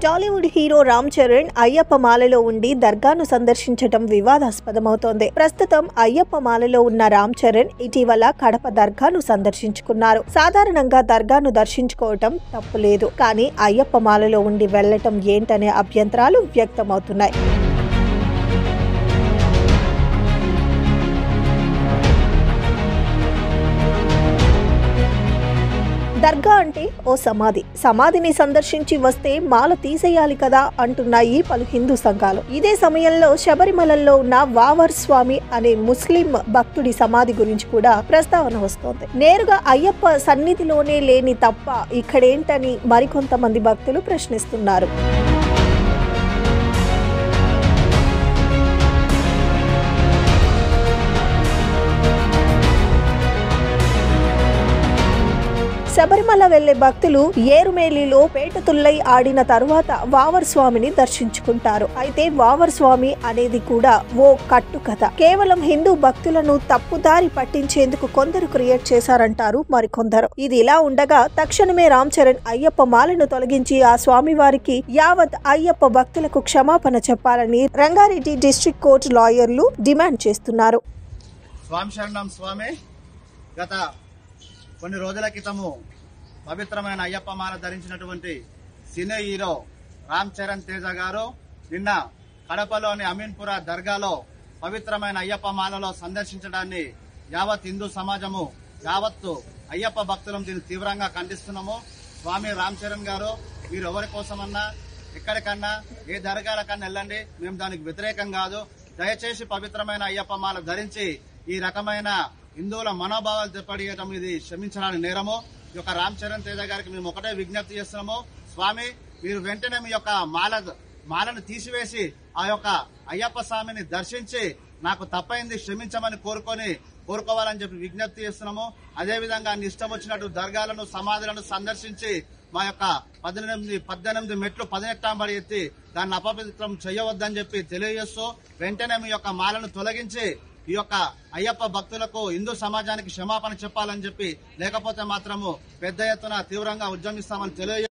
Tollywood hero Ram Charan Ayyappa మాలలో ఉండి దర్గాను సందర్శించడం వివాదాస్పదమవుతోంది. ప్రస్తుతం అయ్యప్ప మాలలో ఉన్న రామ్ చరణ్ ఇటీవల కడప దర్గాను సందర్శించుకున్నారు. సాధారణంగా దర్గాను దర్శించుకోవటం తప్పులేదు, కానీ అయ్యప్ప మాలలో ఉండి వెళ్లటం ఏంటనే అభ్యంతరాలు వ్యక్తమవుతున్నాయి. దర్గా అంటే ఓ సమాధిని సందర్శించి వస్తే మాల తీసేయాలి కదా అంటున్నాయి పలు హిందూ సంఘాలు. ఇదే సమయంలో శబరిమలలో ఉన్న వావర్ స్వామి అనే ముస్లిం భక్తుడి సమాధి గురించి కూడా ప్రస్తావన వస్తోంది. నేరుగా అయ్యప్ప సన్నిధిలోనే లేని తప్ప ఇక్కడేంటని మరికొంతమంది భక్తులు ప్రశ్నిస్తున్నారు. శబరిమల వెళ్లే భక్తులు ఏరుమేలిలో పేటతుల్లై ఆడిన తరువాత వావర్ స్వామిని దర్శించుకుంటారు. అయితే వావర్ స్వామి అనేది కూడా ఓ కట్టుకథ. కేవలం హిందూ భక్తులను తప్పుదారి పట్టించేందుకు కొందరు క్రియేట్ చేశారంటారు మరికొందరు. ఇది ఇలా ఉండగా తక్షణమే రామ్ చరణ్ అయ్యప్ప మాలను తొలగించి ఆ స్వామి వారికి యావత్ అయ్యప్ప భక్తులకు క్షమాపణ చెప్పాలని రంగారెడ్డి డిస్ట్రిక్ట్ కోర్టు లాయర్లు డిమాండ్ చేస్తున్నారు. కొన్ని రోజుల క్రితము పవిత్రమైన అయ్యప్ప మాల ధరించినటువంటి సినీ హీరో రామ్ చరణ్ తేజ గారు నిన్న కడపలోని అమీన్పుర దర్గాలో పవిత్రమైన అయ్యప్ప మాలలో సందర్శించడాన్ని యావత్ హిందూ సమాజము యావత్తు అయ్యప్ప భక్తులను దీన్ని తీవ్రంగా ఖండిస్తున్నాము. స్వామి రామ్ చరణ్ గారు, మీరు ఎవరి కోసమన్నా ఎక్కడికన్నా ఏ దర్గాలకన్నా వెళ్ళండి, మేము దానికి వ్యతిరేకం కాదు. దయచేసి పవిత్రమైన అయ్యప్ప మాల ధరించి ఈ రకమైన హిందువుల మనోభావాలు దెబ్బతీయడం ఇది క్షమించడానికి నేరము. ఈ యొక్క రామ్ చరణ్ తేజ గారికి మేము ఒకటే విజ్ఞప్తి చేస్తున్నాము. స్వామి, మీరు వెంటనే మీ యొక్క మాలను తీసివేసి ఆ యొక్క అయ్యప్ప స్వామిని దర్శించి నాకు తప్పైంది క్షమించమని కోరుకోవాలని చెప్పి విజ్ఞప్తి చేస్తున్నాము. అదేవిధంగా ఇష్టం వచ్చినట్టు దర్గాలను సమాధులను సందర్శించి మా యొక్క 18 మెట్లు 18వ పడి ఎత్తి దాన్ని అపవిత్రం చేయవద్దని చెప్పి తెలియజేస్తూ వెంటనే మీ యొక్క మాలను తొలగించి ఈ యొక్క అయ్యప్ప భక్తులకు హిందూ సమాజానికి క్షమాపణ చెప్పాలని చెప్పి, లేకపోతే మాత్రము పెద్ద ఎత్తున తీవ్రంగా ఉద్యమిస్తామని తెలియజేస్తాము.